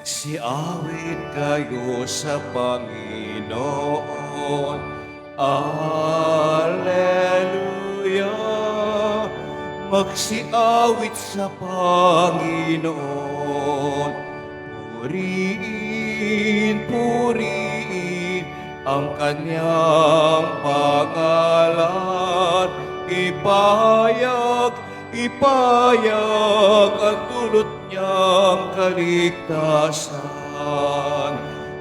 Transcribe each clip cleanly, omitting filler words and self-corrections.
Magsiawit kayo sa Panginoon. Alleluia. Magsiawit sa Panginoon. Purihin, purihin ang kanyang pangalan. Ipayag, ipayag ang dulot niyang kaligtasan.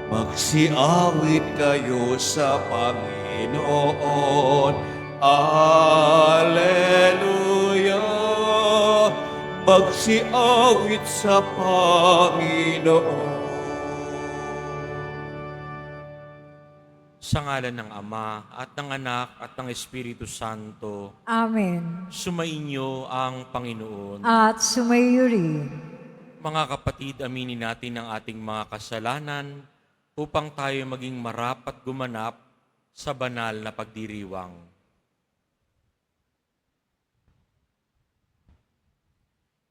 Magsiawit kayo sa Panginoon. Alleluia. Magsiawit sa Panginoon. Sa ngalan ng Ama, at ng Anak, at ng Espiritu Santo, Amen. sumainyo ang Panginoon. At sumayo rin. Mga kapatid, aminin natin ang ating mga kasalanan upang tayo maging marapat gumanap sa banal na pagdiriwang.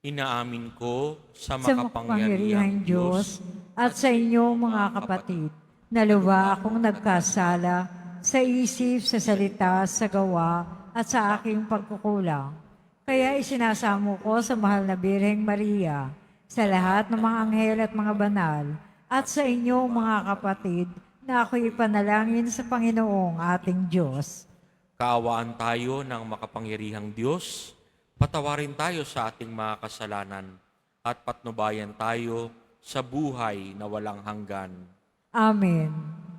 Inaamin ko sa Sa makapangyarihang makapangyarihang Diyos at sa inyo mga kapatid, na luwa akong nagkasala sa isip, sa salita, sa gawa at sa aking pagkukulang. Kaya isinasamo ko sa mahal na Birheng Maria, sa lahat ng mga anghel at mga banal, at sa inyo mga kapatid, na ako'y ipanalangin sa Panginoong ating Diyos. Kaawaan tayo ng makapangyarihang Diyos, patawarin tayo sa ating mga kasalanan, at patnubayan tayo sa buhay na walang hanggan. Amen.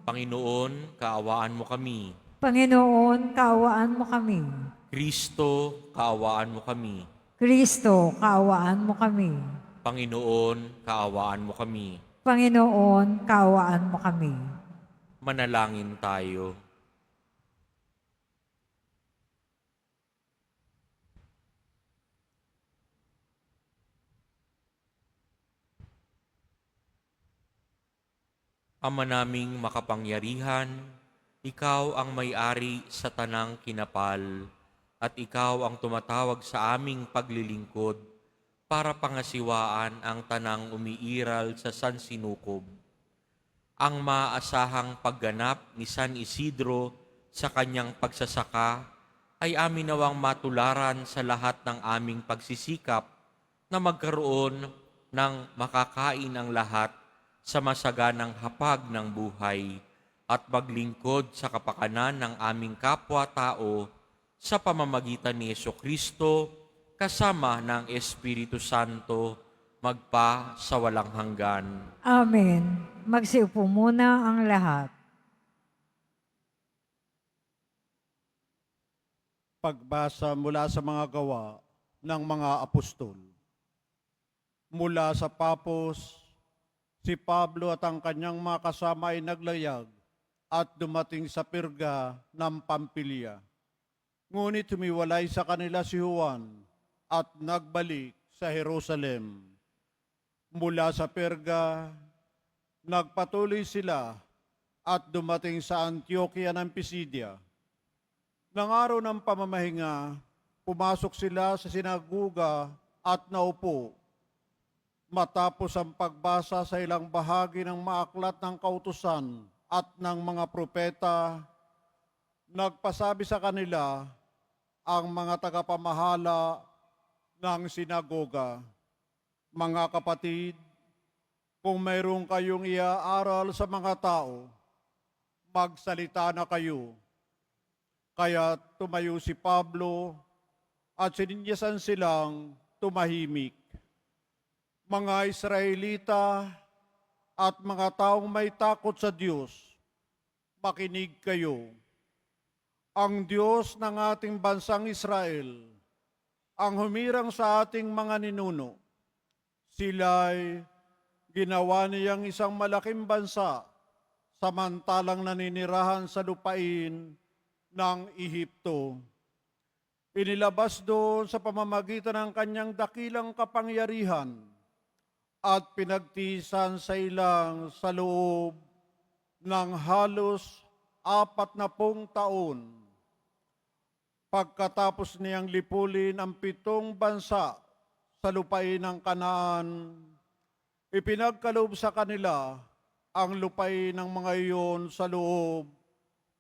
Panginoon, kaawaan mo kami. Panginoon, kaawaan mo kami. Kristo, kaawaan mo kami. Kristo, kaawaan mo kami. Panginoon, kaawaan mo kami. Panginoon, kaawaan mo kami. Manalangin tayo. Ama naming makapangyarihan, ikaw ang may-ari sa tanang kinapal, at ikaw ang tumatawag sa aming paglilingkod para pangasiwaan ang tanang umiiral sa San Sinukob. Ang maasahang pagganap ni San Isidro sa kanyang pagsasaka ay amin nawang matularan sa lahat ng aming pagsisikap na magkaroon ng makakain ang lahat sa masaganang hapag ng buhay at maglingkod sa kapakanan ng aming kapwa-tao sa pamamagitan ni Jesucristo kasama ng Espiritu Santo magpa sa walang hanggan. Amen. Magsiupo muna ang lahat. Pagbasa mula sa mga gawa ng mga apostol. Mula sa Papos, si Pablo at ang kanyang mga kasama ay naglayag at dumating sa Perga ng Pampilya. Ngunit humiwalay sa kanila si Juan at nagbalik sa Jerusalem. Mula sa Perga, nagpatuloy sila at dumating sa Antioquia ng Pisidia. Nang araw ng pamamahinga, pumasok sila sa sinaguga at naupo. Matapos ang pagbasa sa ilang bahagi ng maaklat ng kautusan at ng mga propeta, nagpasabi sa kanila ang mga tagapamahala ng sinagoga. Mga kapatid, kung mayroon kayong iaaral sa mga tao, magsalita na kayo. Kaya tumayo si Pablo at sininyasan silang tumahimik. Mga Israelita at mga taong may takot sa Diyos, makinig kayo. Ang Diyos ng ating bansang Israel, ang humirang sa ating mga ninuno, sila'y ginawa niyang isang malaking bansa samantalang naninirahan sa lupain ng Ehipto. Inilabas doon sa pamamagitan ng kanyang dakilang kapangyarihan at pinagtiisan sa ilang sa loob ng halos 40 taon. Pagkatapos niyang lipulin ang 7 bansa sa lupain ng Kanaan, Ipinagkaloob sa kanila ang lupay ng mga iyon sa loob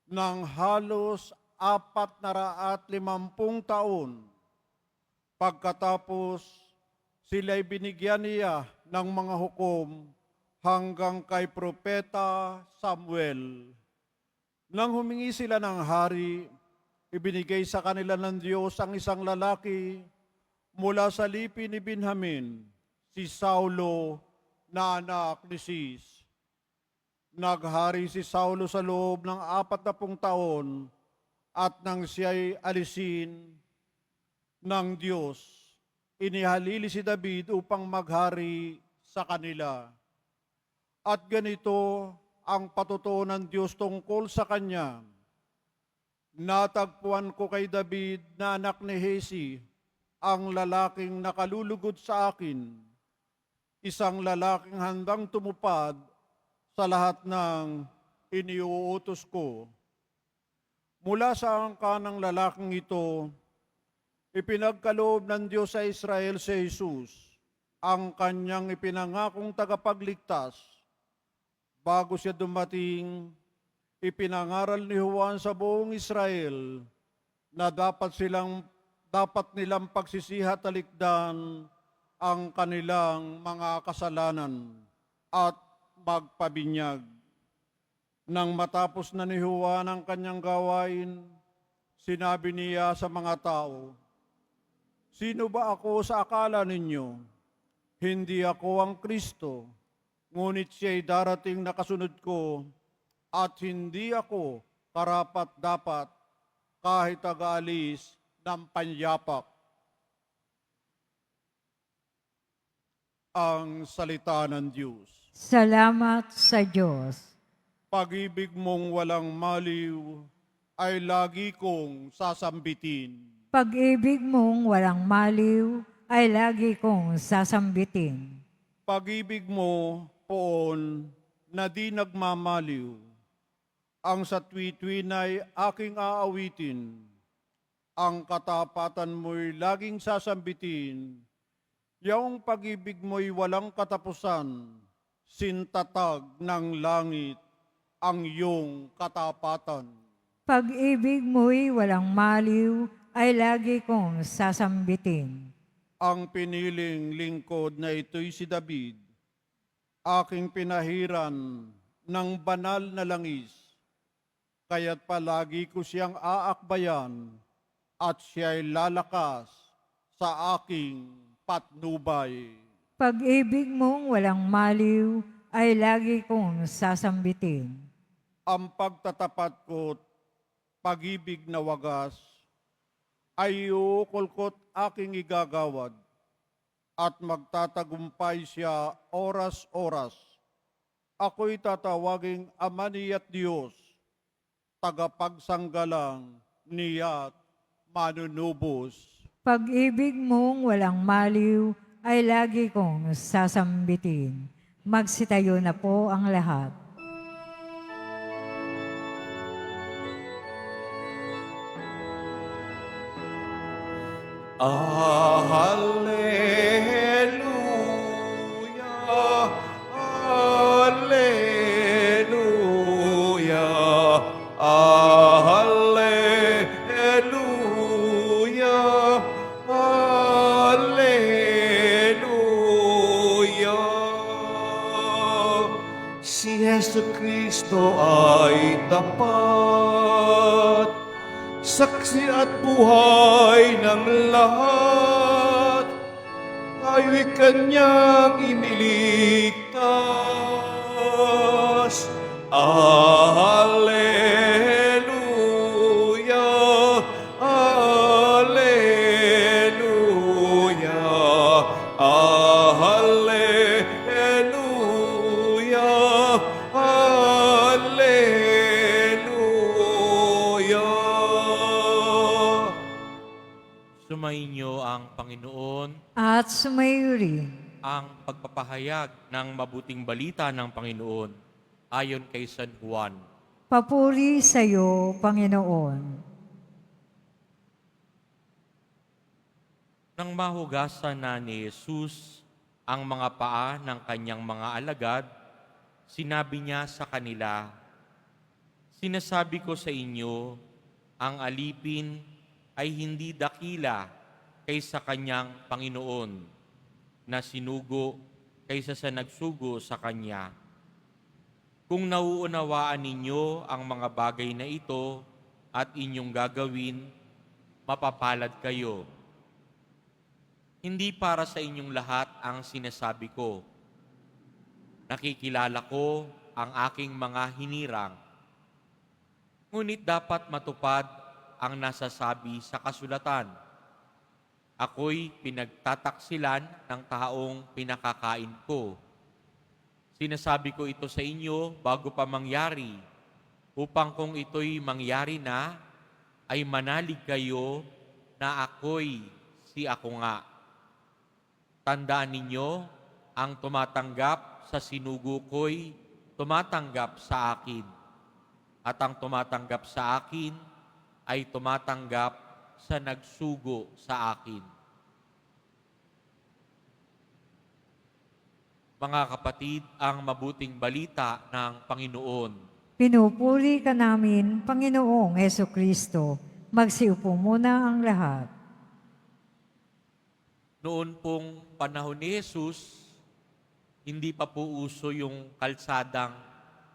ng halos 450 taon. Pagkatapos, sila'y binigyan niya ng mga hukom hanggang kay Propeta Samuel. Nang humingi sila ng hari, ibinigay sa kanila ng Diyos ang isang lalaki mula sa lipi ni Benjamin, si Saulo na anak ni Cis. Naghari si Saulo sa loob ng 40 taon at nang siya'y alisin ng Diyos, inihalili si David upang maghari sa kanila. At ganito ang patutuo ng Diyos tungkol sa kanya. Natagpuan ko kay David na anak ni Hesi, ang lalaking nakalulugod sa akin, isang lalaking handang tumupad sa lahat ng iniuutos ko. Mula sa angka ng lalaking ito, ipinagkaloob ng Diyos sa Israel si Jesus, ang kanyang ipinangakong tagapagligtas. Bago siya dumating, ipinangaral ni Juan sa buong Israel na dapat nilang pagsisihat talikdan ang kanilang mga kasalanan at magpabinyag. Nang matapos na ni Juan ang kanyang gawain, sinabi niya sa mga tao, "Sino ba ako sa akala ninyo? Hindi ako ang Kristo, ngunit siya'y darating na kasunod ko at hindi ako karapat-dapat kahit tagaalis ng panyapak." Ang salita ng Diyos. Salamat sa Diyos. Pag-ibig mong walang maliw ay lagi kong sasambitin. Pag-ibig mong walang maliw ay lagi kong sasambitin. Pag-ibig mo, poon, na di nagmamaliw, ang sa tuwi-tuwina'y aking aawitin. Ang katapatan mo'y laging sasambitin. Yaong pag-ibig mo'y walang katapusan, sintatag ng langit ang iyong katapatan. Pag-ibig mo'y walang maliw ay lagi kong sasambitin. Ang piniling lingkod na ito'y si David, aking pinahiran ng banal na langis, kaya't palagi ko siyang aakbayan at siya'y lalakas sa aking patnubay. Pag-ibig mong walang maliw ay lagi kong sasambitin. Ang pagtatapat ko't pag-ibig na wagas ay iukol ko't aking igagawad at magtatagumpay siya oras-oras. Ako'y tatawaging Ama niya't Diyos, tagapagsanggalang niya't manunubos. Pag-ibig mong walang maliw ay lagi kong sasambitin. Magsitayo na po ang lahat. Alleluia, Alleluia, Alleluia, Alleluia. Si Jesu Kristo ay tapat, saksi at buhay ng lahat, tayo'y kanyang iniligtas. Alleluia, Alleluia, Alleluia, Alleluia. Sumainyo ang Panginoon, At sumayo rin. ang pagpapahayag ng mabuting balita ng Panginoon ayon kay San Juan. Papuri sa iyo, Panginoon. Nang mahugasan na ni Jesus ang mga paa ng kanyang mga alagad, sinabi niya sa kanila, "Sinasabi ko sa inyo, ang alipin ay hindi dakila kaysa kanyang Panginoon na sinugo kaysa sa nagsugo sa kanya. Kung nauunawaan ninyo ang mga bagay na ito at inyong gagawin, mapapalad kayo. Hindi para sa inyong lahat ang sinasabi ko. Nakikilala ko ang aking mga hinirang. Ngunit dapat matupad ang nasasabi sa kasulatan. Ako'y pinagtataksilan ng taong pinakakain ko. Sinasabi ko ito sa inyo bago pa mangyari, upang kung ito'y mangyari na, ay manalig kayo na ako'y si ako nga. Tandaan ninyo, ang tumatanggap sa sinugo ko'y tumatanggap sa akin. At ang tumatanggap sa akin ay tumatanggap sa nagsugo sa akin." Mga kapatid, ang mabuting balita ng Panginoon. Pinupuri ka namin, Panginoong Hesukristo. Magsiupo muna ang lahat. Noon pong panahon ni Jesus, hindi pa po uso yung kalsadang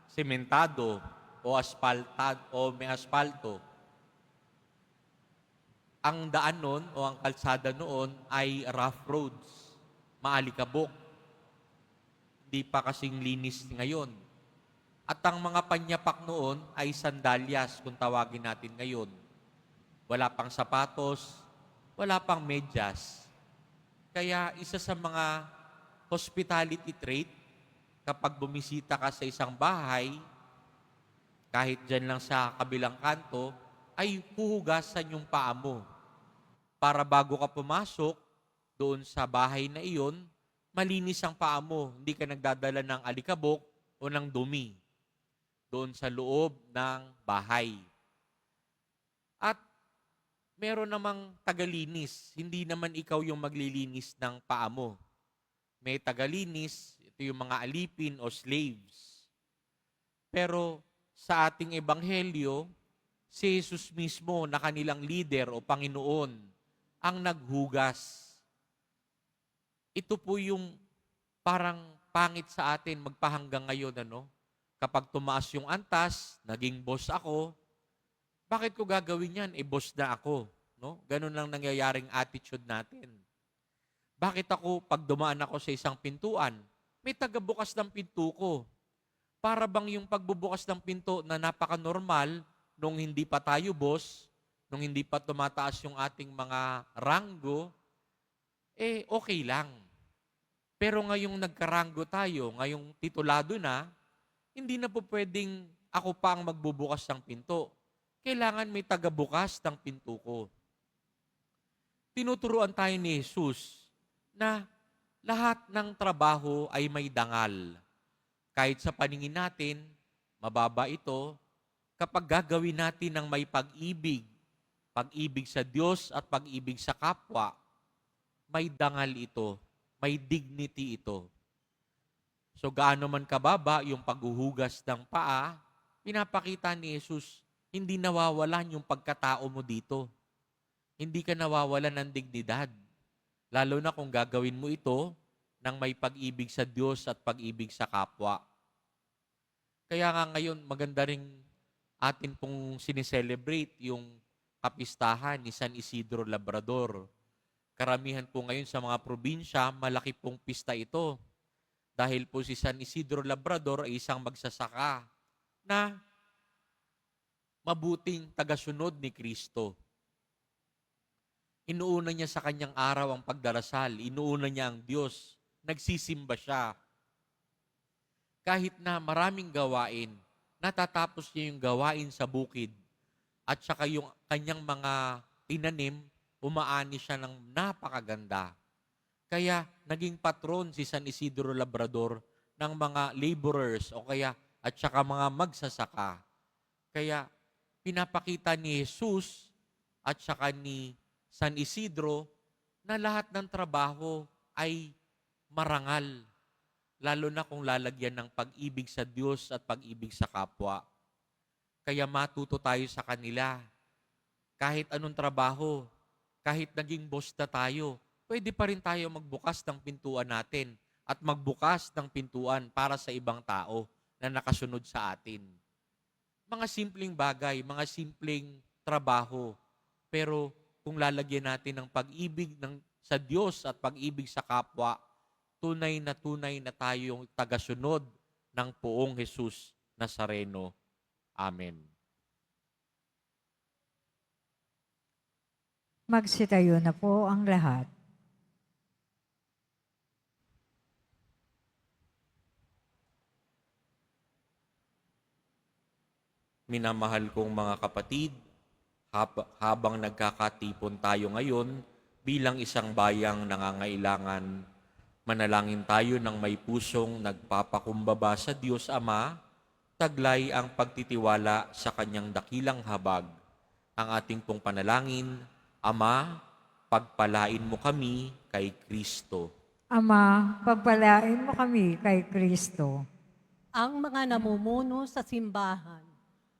sementado o aspaltad o may asfalto. Ang daan noon o ang kalsada noon ay rough roads, maalikabok. Hindi pa kasing linis ngayon. At ang mga panyapak noon ay sandalyas kung tawagin natin ngayon. Wala pang sapatos, wala pang medyas. Kaya isa sa mga hospitality trait, kapag bumisita ka sa isang bahay, kahit dyan lang sa kabilang kanto, ay huhugasan yung paa mo. Para bago ka pumasok doon sa bahay na iyon, malinis ang paa mo. Hindi ka nagdadala ng alikabok o ng dumi doon sa loob ng bahay. At meron namang tagalinis. Hindi naman ikaw yung maglilinis ng paa mo. May tagalinis, ito yung mga alipin o slaves. Pero sa ating ebanghelyo, si Jesus mismo na kanilang leader o Panginoon ang naghugas. Ito po yung parang pangit sa atin magpahanggang ngayon, ano? Kapag tumaas yung antas, naging boss ako, bakit ko gagawin yan? Boss na ako. No? Ganun lang nangyayaring attitude natin. Bakit ako, pag dumaan ako sa isang pintuan, may tagabukas ng pinto ko? Para bang yung pagbubukas ng pinto na napaka-normal nung hindi pa tayo boss, nung hindi pa tumataas yung ating mga ranggo, okay lang. Pero ngayong nagkaranggo tayo, ngayong titulado na, hindi na po pwedeng ako pa ang magbubukas ng pinto. Kailangan may tagabukas ng pinto ko. Tinuturuan tayo ni Jesus na lahat ng trabaho ay may dangal. Kahit sa paningin natin, mababa ito, kapag gagawin natin ng may pag-ibig sa Diyos at pag-ibig sa kapwa, may dangal ito, may dignity ito. So gaano man kababa yung paghuhugas ng paa, pinapakita ni Jesus, hindi nawawalan yung pagkatao mo dito. Hindi ka nawawalan ng dignidad. Lalo na kung gagawin mo ito ng may pag-ibig sa Diyos at pag-ibig sa kapwa. Kaya nga ngayon, maganda rin atin pong sineselebrate yung kapistahan ni San Isidro Labrador. Karamihan po ngayon sa mga probinsya, malaki pong pista ito. Dahil po si San Isidro Labrador ay isang magsasaka na mabuting tagasunod ni Kristo. Inuuna niya sa kanyang araw ang pagdarasal. Inuuna niya ang Diyos. Nagsisimba siya. Kahit na maraming gawain, natatapos niya yung gawain sa bukid. At saka yung kanyang mga tinanim, umaani siya ng napakaganda. Kaya naging patron si San Isidro Labrador ng mga laborers o kaya at saka mga magsasaka. Kaya pinapakita ni Jesus at saka ni San Isidro na lahat ng trabaho ay marangal, lalo na kung lalagyan ng pag-ibig sa Diyos at pag-ibig sa kapwa. Kaya matuto tayo sa kanila. Kahit anong trabaho, kahit naging boss na tayo, pwede pa rin tayo magbukas ng pintuan natin at magbukas ng pintuan para sa ibang tao na nakasunod sa atin. Mga simpleng bagay, mga simpleng trabaho. Pero kung lalagyan natin ng pag-ibig sa Diyos at pag-ibig sa kapwa, tunay na tayong tagasunod ng Poong Jesus Nazareno. Amen. Magsitayo na po ang lahat. Minamahal kong mga kapatid, habang nagkakatipon tayo ngayon bilang isang bayang nangangailangan, manalangin tayo ng may pusong nagpapakumbaba sa Diyos Ama, taglay ang pagtitiwala sa Kanyang dakilang habag. Ang ating pong panalangin, Ama, pagpalain mo kami kay Kristo. Ama, pagpalain mo kami kay Kristo. Ang mga namumuno sa simbahan,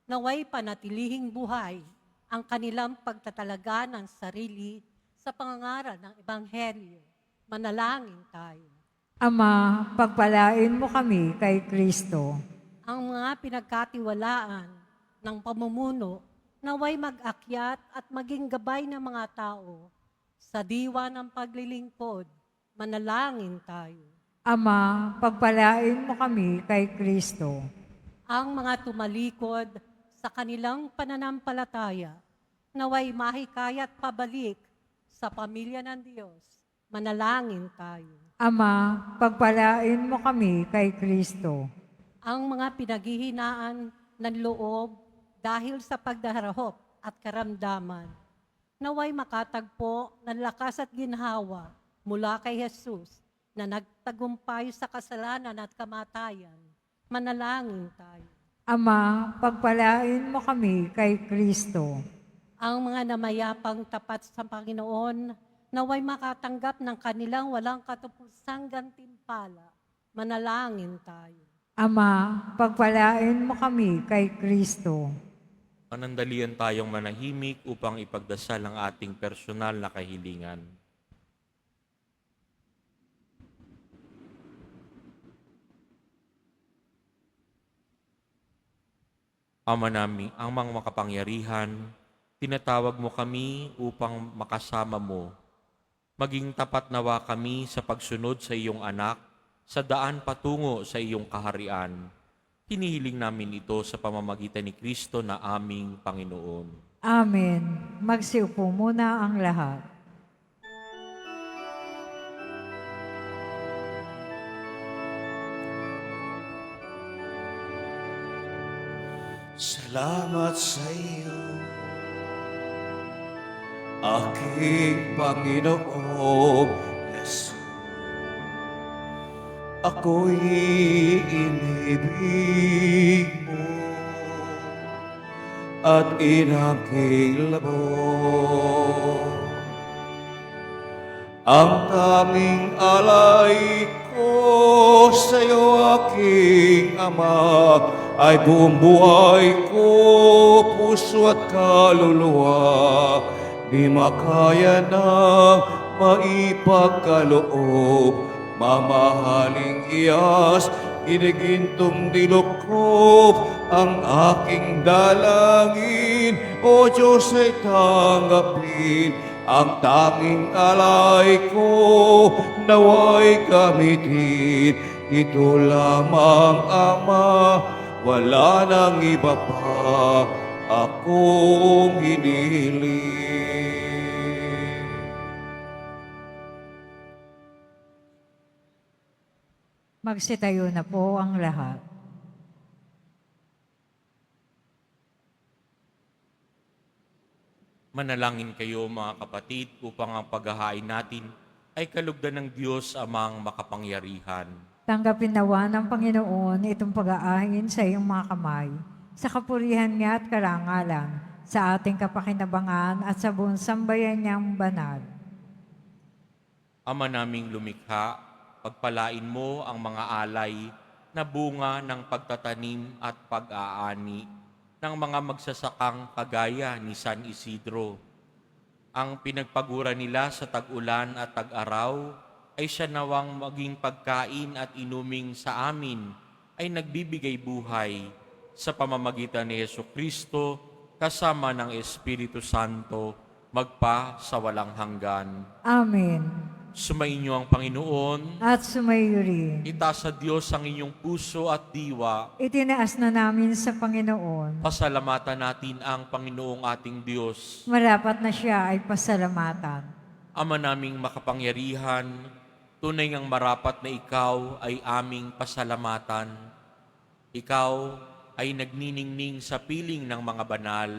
naway panatilihing buhay ang kanilang pagtatalaga ng sarili sa pangangaral ng Ebanghelyo. Manalangin tayo. Ama, pagpalain mo kami kay Kristo. Ang mga pinagkatiwalaan ng pamumuno, naway mag-akyat at maging gabay ng mga tao sa diwa ng paglilingkod. Manalangin tayo. Ama, pagpalain mo kami kay Kristo. Ang mga tumalikod sa kanilang pananampalataya, naway mahikayat pabalik sa pamilya ng Diyos. Manalangin tayo. Ama, pagpalain mo kami kay Kristo. Ang mga pinaghihinaan ng loob dahil sa pagdarahop at karamdaman, naway makatagpo ng lakas at ginhawa mula kay Jesus na nagtagumpay sa kasalanan at kamatayan. Manalangin tayo. Ama, pagpalain mo kami kay Kristo. Ang mga namayapang tapat sa Panginoon, naway makatanggap ng kanilang walang katapusang gantimpala. Manalangin tayo. Ama, pagpalain mo kami kay Kristo. Manandalian tayong manahimik upang ipagdasal ang ating personal na kahilingan. Ama namin, ang mga makapangyarihan, tinatawag mo kami upang makasama mo. Maging tapat nawa kami sa pagsunod sa iyong anak, sa daan patungo sa iyong kaharian. Hinihiling namin ito sa pamamagitan ni Kristo na aming Panginoon. Amen. Magsiupo muna ang lahat. Salamat sa iyo, aking Panginoong Yesu. Ako'y inibig mo at inakil mo. Ang tanging alay ko sa iyo, aking Ama, ay buong buhay ko, puso at kaluluwa, di makaya na maipagkaloob. Mamahaling iyas, ginigintong dilukop ang aking dalangin. O Diyos ay tanggapin ang tanging alay ko, naway gamitin. Ito lamang, Ama, wala nang iba pa akong hinihiling. Magsitayo na po ang lahat. Manalangin kayo mga kapatid upang ang paghahain natin ay kalugdan ng Diyos Amang makapangyarihan. Tanggapin nawa ng Panginoon itong pag-aahin sa iyong mga kamay, sa kapurihan niya at karangalan, sa ating kapakinabangan at sa buong sambayan niyang banal. Ama naming lumikha, pagpalain mo ang mga alay na bunga ng pagtatanim at pag-aani ng mga magsasakang kagaya ni San Isidro. Ang pinagpagura nila sa tag-ulan at tag-araw ay siya nawang maging pagkain at inuming sa amin ay nagbibigay buhay sa pamamagitan ni Jesucristo kasama ng Espiritu Santo magpa sa walang hanggan. Amen. Sumainyo ang Panginoon. At sumayo rin. Itaas sa Diyos ang inyong puso at diwa. Itinaas na namin sa Panginoon. Pasalamatan natin ang Panginoong ating Diyos. Marapat na siya ay pasalamatan. Ama naming makapangyarihan, tunay ngang marapat na ikaw ay aming pasalamatan. Ikaw ay nagniningning sa piling ng mga banal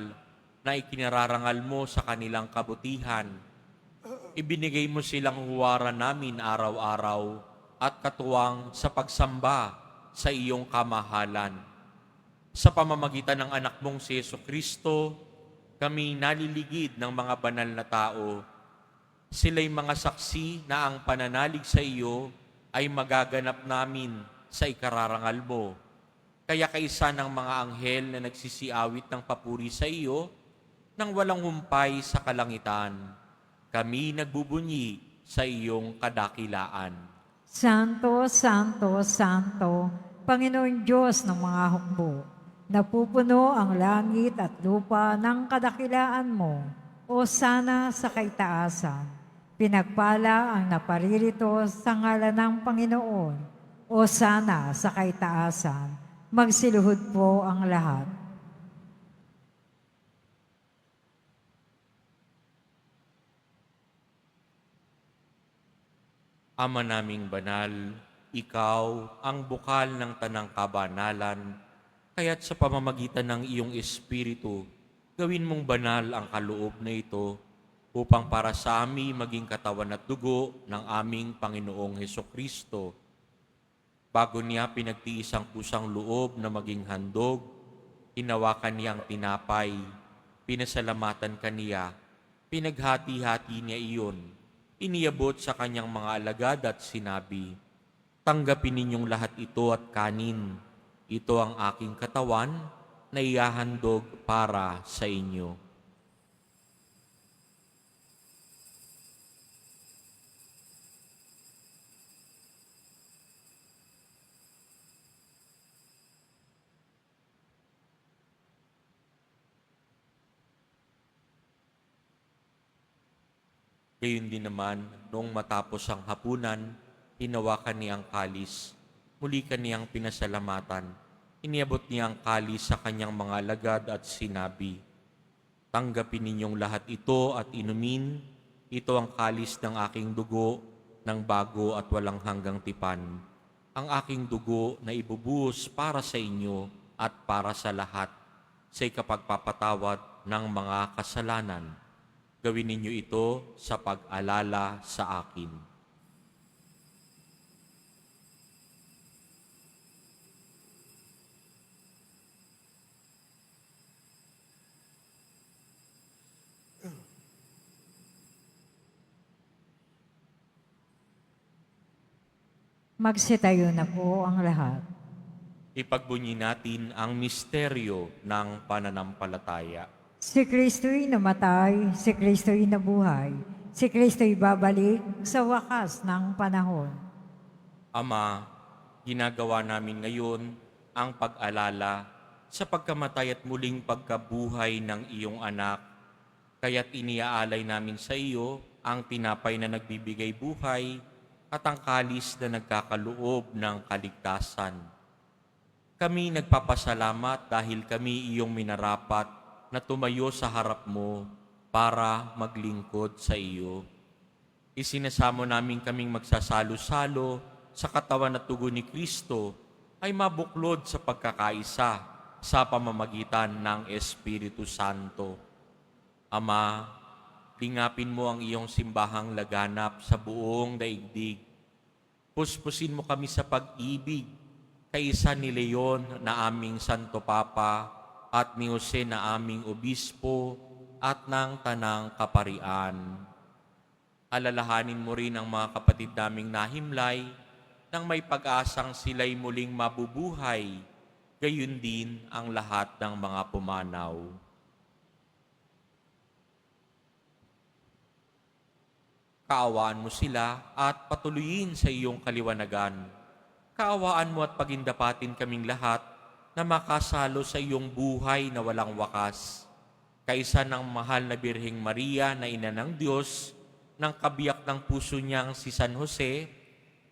na ikinararangal mo sa kanilang kabutihan. Ibinigay mo silang huwaran namin araw-araw at katuwang sa pagsamba sa iyong kamahalan. Sa pamamagitan ng anak mong si Jesucristo, kami naliligid ng mga banal na tao. Sila'y mga saksi na ang pananalig sa iyo ay magaganap namin sa ikararangal mo. Kaya kaisa ng mga anghel na nagsisiawit ng papuri sa iyo nang walang humpay sa kalangitan, kami nagbubunyi sa iyong kadakilaan. Santo, Santo, Santo, Panginoon Diyos ng mga hukbo, napupuno ang langit at lupa ng kadakilaan mo, o sana sa kaitaasan. Pinagpala ang naparirito sa ngalan ng Panginoon, o sana sa kaitaasan. Magsiluhod po ang lahat. Ama naming banal, ikaw ang bukal ng tanang kabanalan, kaya't sa pamamagitan ng iyong Espiritu, gawin mong banal ang kaloob na ito upang para sa amin maging katawan at dugo ng aming Panginoong Hesukristo. Bago niya pinagtiis ang kusang loob na maging handog, hinawakan niya ang tinapay, pinasalamatan kaniya, pinaghati-hati niya iyon, iniabot sa kanyang mga alagad at sinabi, "Tanggapin ninyong lahat ito at kanin. Ito ang aking katawan na ihahandog para sa inyo." Gayon din naman, noong matapos ang hapunan, hinawakan niya ang kalis. Muli kaniyang pinasalamatan. Iniabot niya ang kalis sa kanyang mga alagad at sinabi, "Tanggapin ninyong lahat ito at inumin. Ito ang kalis ng aking dugo ng bago at walang hanggang tipan. Ang aking dugo na ibubuhos para sa inyo at para sa lahat sa ikapagpapatawad ng mga kasalanan. Gawin ninyo ito sa pag-alala sa akin." Magsitayo na po ang lahat. Ipagbunyi natin ang misteryo ng pananampalataya. Si Kristo'y namatay, si Kristo'y nabuhay, si Kristo'y babalik sa wakas ng panahon. Ama, ginagawa namin ngayon ang pag-alala sa pagkamatay at muling pagkabuhay ng iyong anak. Kaya't iniaalay namin sa iyo ang tinapay na nagbibigay buhay at ang kalis na nagkakaloob ng kaligtasan. Kami nagpapasalamat dahil kami iyong minarapat na tumayo sa harap mo para maglingkod sa iyo. Isinasamo namin kaming magsasalo-salo sa katawan at tugo ni Kristo ay mabuklod sa pagkakaisa sa pamamagitan ng Espiritu Santo. Ama, lingapin mo ang iyong simbahang laganap sa buong daigdig. Puspusin mo kami sa pag-ibig kaisa ni Leon na aming Santo Papa at ni Jose na aming Obispo at ng Tanang Kaparian. Alalahanin mo rin ang mga kapatid naming nahimlay nang may pag-asang sila'y muling mabubuhay, gayon din ang lahat ng mga pumanaw. Kaawaan mo sila at patuloyin sa iyong kaliwanagan. Kaawaan mo at pagindapatin kaming lahat na makasalo sa iyong buhay na walang wakas. Kaisa ng mahal na Birheng Maria na ina ng Diyos, ng kabiyak ng puso niyang si San Jose,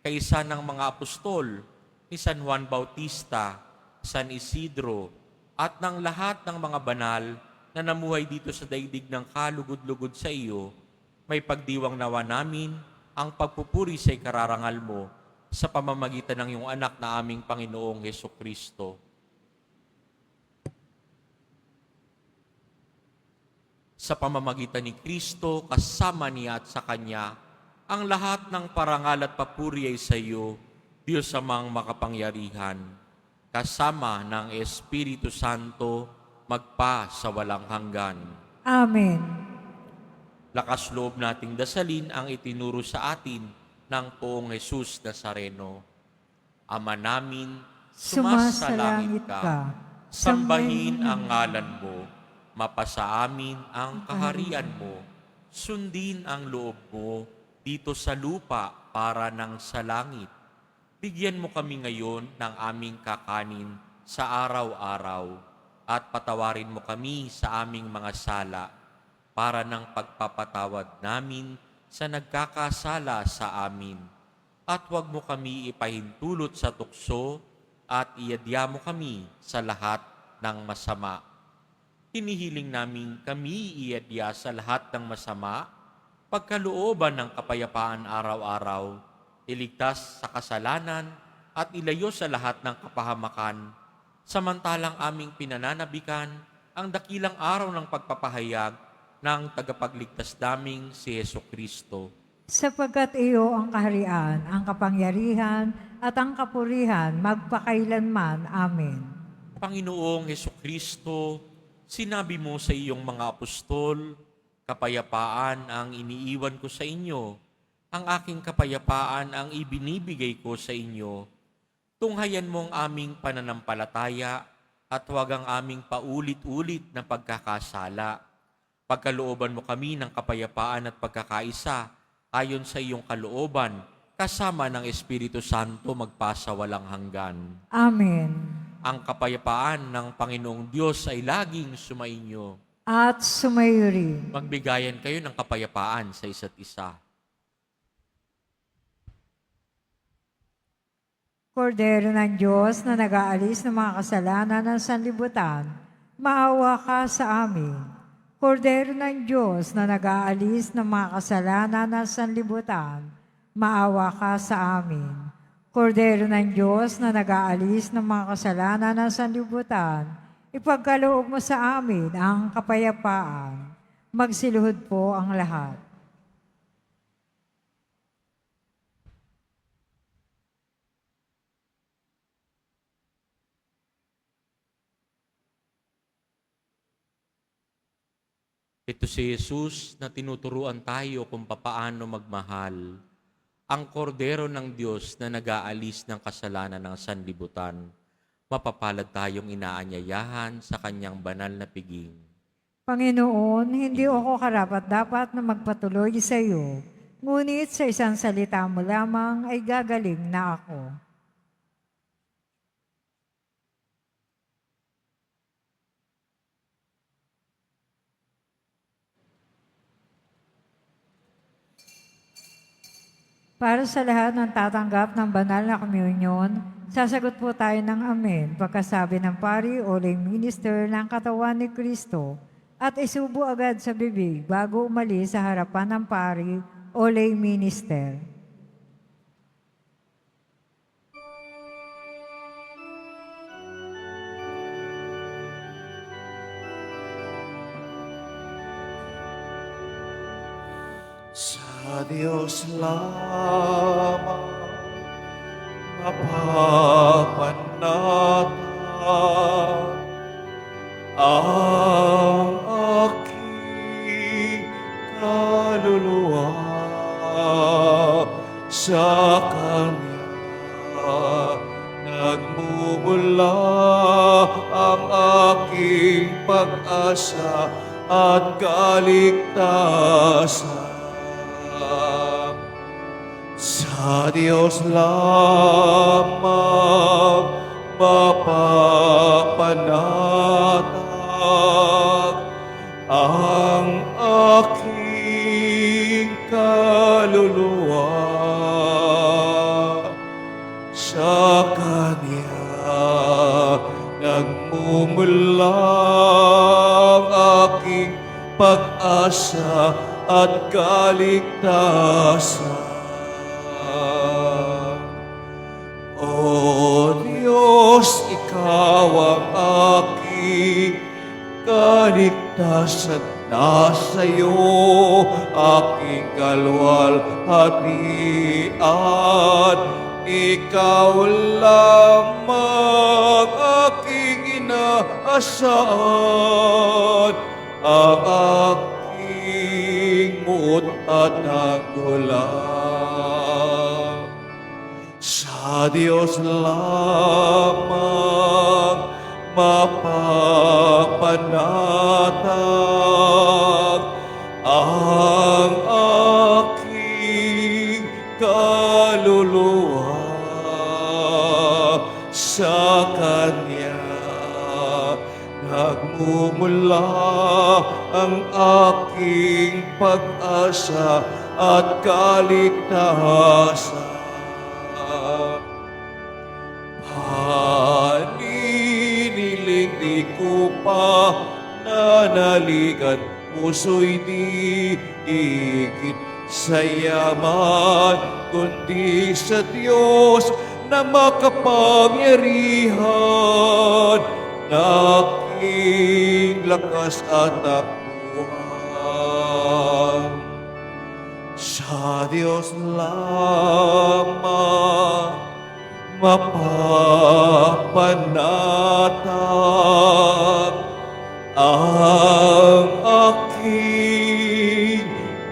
kaisa ng mga apostol ni San Juan Bautista, San Isidro, at ng lahat ng mga banal na namuhay dito sa daigdig ng kalugod-lugod sa iyo, may pagdiwang nawa namin ang pagpupuri sa ikararangal mo sa pamamagitan ng iyong anak na aming Panginoong Hesukristo. Sa pamamagitan ni Kristo, kasama niya at sa Kanya, ang lahat ng parangal at papuri ay sa iyo, Diyos amang makapangyarihan, kasama ng Espiritu Santo, magpa sa walang hanggan. Amen. Lakas loob nating dasalin ang itinuro sa atin ng Poong Jesus Nazareno. Ama namin, sumasalangit ka, sambahin ang ngalan mo, mapasa amin ang kaharian mo, sundin ang loob mo dito sa lupa para ng sa langit. Bigyan mo kami ngayon ng aming kakanin sa araw-araw at patawarin mo kami sa aming mga sala para ng pagpapatawad namin sa nagkakasala sa amin. At huwag mo kami ipahintulot sa tukso at iadya mo kami sa lahat ng masama. Hinihiling namin kami iadya sa lahat ng masama, pagkalooban ng kapayapaan araw-araw, iligtas sa kasalanan at ilayo sa lahat ng kapahamakan, samantalang aming pinananabikan ang dakilang araw ng pagpapahayag ng tagapagligtas naming si Hesukristo. Sapagkat iyo ang kaharian, ang kapangyarihan, at ang kapurihan magpakailanman. Amen. Panginoong Hesukristo, sinabi mo sa iyong mga apostol, kapayapaan ang iniiwan ko sa inyo, ang aking kapayapaan ang ibinibigay ko sa inyo. Tunghayan mo ang aming pananampalataya at huwag ang aming paulit-ulit na pagkakasala. Pagkalooban mo kami ng kapayapaan at pagkakaisa ayon sa iyong kalooban, kasama ng Espiritu Santo magpasa walang hanggan. Amen. Ang kapayapaan ng Panginoong Diyos ay laging sumainyo. At sumayo rin. Magbigayan kayo ng kapayapaan sa isa't isa. Kordero ng Diyos na nag-aalis ng mga kasalanan ng sanlibutan, maawa ka sa amin. Kordero ng Diyos na nag-aalis ng mga kasalanan ng sanlibutan, maawa ka sa amin. Kordero ng Diyos na nag-aalis ng mga kasalanan ng sanlibutan, ipagkaloob mo sa amin ang kapayapaan. Magsiluhod po ang lahat. Ito si Jesus na tinuturuan tayo kung papaano magmahal. Ang kordero ng Diyos na nag-aalis ng kasalanan ng sanlibutan. Mapapalad tayong inaanyayahan sa kanyang banal na piging. Panginoon, hindi ako karapat-dapat na magpatuloy sa iyo, ngunit sa isang salita mo lamang ay gagaling na ako. Para sa lahat ng tatanggap ng banal na komunyon, sasagot po tayo ng amen pagkasabi ng pari o lay minister ng katawan ni Kristo at isubo agad sa bibig bago umalis sa harapan ng pari o lay minister. Sa Diyos lamang mapapanatan ang aking kaluluwa sa Kanya pag-asa at kaligtasan. Sa Diyos lamang mapapanatag ang aking kaluluwa. Sa Kanya nagmumulang aking pag-asa at kaligtasan. O Diyos, Ikaw ang aking kaligtasan. Nasa iyo aking kalwalhatian. Ikaw lamang aking inaasahan. Ang aking muot at nagulang. Sa Diyos lamang mapapanatag ang aking kaluluwa. Sa Kanya nagmumula ang aking pag-asa at kaligtasan. Paniniling di ko pa nanaligan, puso'y di ikit sa yaman, kundi sa Diyos na makapangyarihan, na aking lakas at takbuhan. Sa Diyos lamang mapapanatag ang aking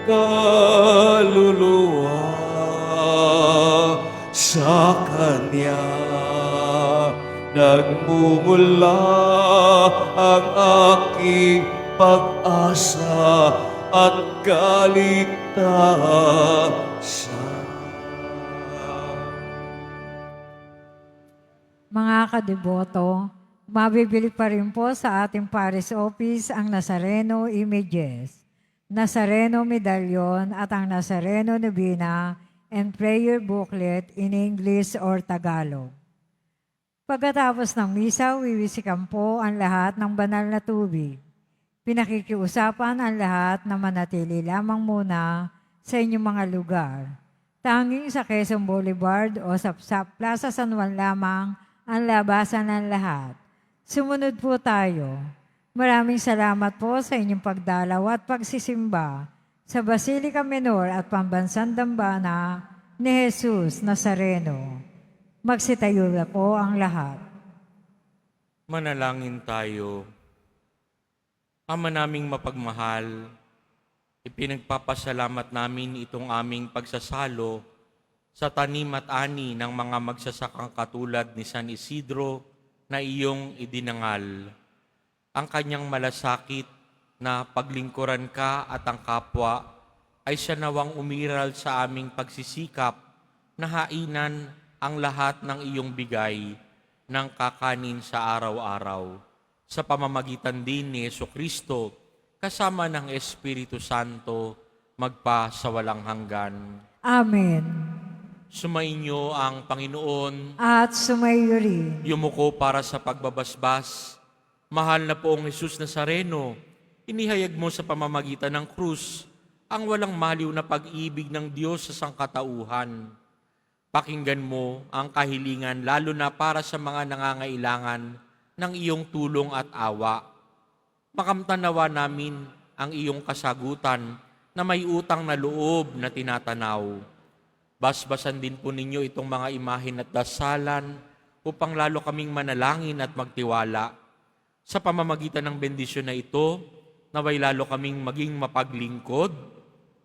kaluluwa. Sa Kanya nagmumula ang aking pag-asa at kaligtasan. Mga kadeboto, mabibili pa rin po sa ating parish office ang Nazareno images, Nazareno medallion at ang Nazareno novena and prayer booklet in English or Tagalog. Pagkatapos ng misa, wiwisikan po ang lahat ng banal na tubig. Pinakikiusapan ang lahat na manatili lamang muna sa inyong mga lugar. Tanging sa Quezon Boulevard o sa Plaza San Juan lamang ang labasan ng lahat. Sumunod po tayo. Maraming salamat po sa inyong pagdalaw at pagsisimba sa Basilica Menor at Pambansang Dambana ni Jesus Nazareno. Magsitayo na po ang lahat. Manalangin tayo. Ama naming mapagmahal, ipinagpapasalamat namin itong aming pagsasalo sa tanim at ani ng mga magsasakang katulad ni San Isidro na iyong idinangal. Ang kanyang malasakit na paglingkuran ka at ang kapwa ay siya nawang umiral sa aming pagsisikap na hainan ang lahat ng iyong bigay ng kakanin sa araw-araw. Sa pamamagitan din ni Jesucristo, kasama ng Espiritu Santo, magpa sa walang hanggan. Amen. Sumainyo ang Panginoon, At sumayo rin. yumuko para sa pagbabasbas. Mahal na poong Jesus Nazareno, inihayag mo sa pamamagitan ng krus ang walang maliw na pag-ibig ng Diyos sa sangkatauhan. Pakinggan mo ang kahilingan lalo na para sa mga nangangailangan ng iyong tulong at awa. Makamtanawa namin ang iyong kasagutan na may utang na loob na tinatanaw. Basbasan din po ninyo itong mga imahin at dasalan upang lalo kaming manalangin at magtiwala. Sa pamamagitan ng bendisyon na ito, naway lalo kaming maging mapaglingkod,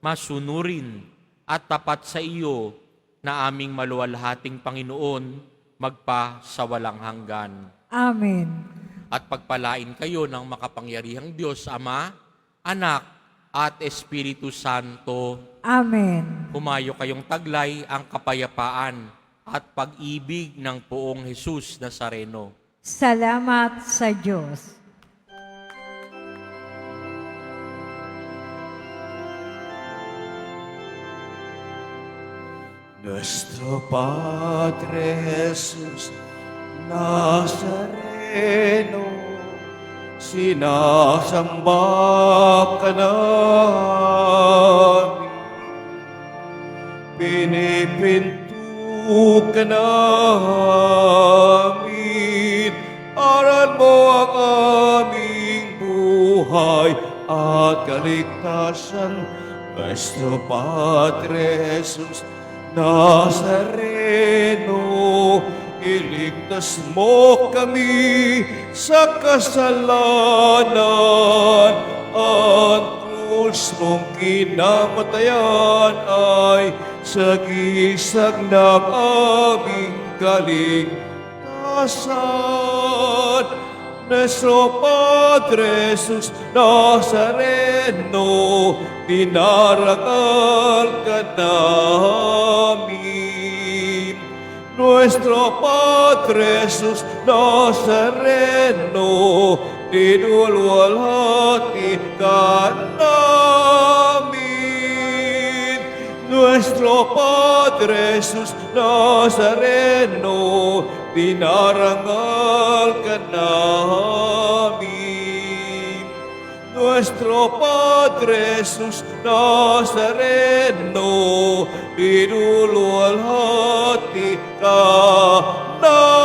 masunurin at tapat sa iyo na aming maluwalhating Panginoon magpa sa walang hanggan. Amen. at pagpalain kayo ng makapangyarihang Diyos, Ama, Anak, at Espiritu Santo. Amen. Humayo kayong taglay ang kapayapaan at pag-ibig ng Poong Jesus Nazareno. Salamat sa Diyos. Nuestro Padre Jesús Nazareno, sinasamba ka namin, pinipinto ka namin, aral mo ang aming buhay at kaligtasan. Nuestro Padre Jesús Nazareno, iligtas mo kami sa kasalanan. Ang krus mong kinamatayan ay sagisag ng aming kaligtasan. Nuestro Padre Jesus Nazareno, dinarangal ka namin. Nuestro Padre Jesus Nazareno, dinulwalhati ka namin. Nuestro Padre Jesus Nazareno, dinarangal ka namin. Nuestro Padre Jesus Nazareno, dinulwalhati ka namin.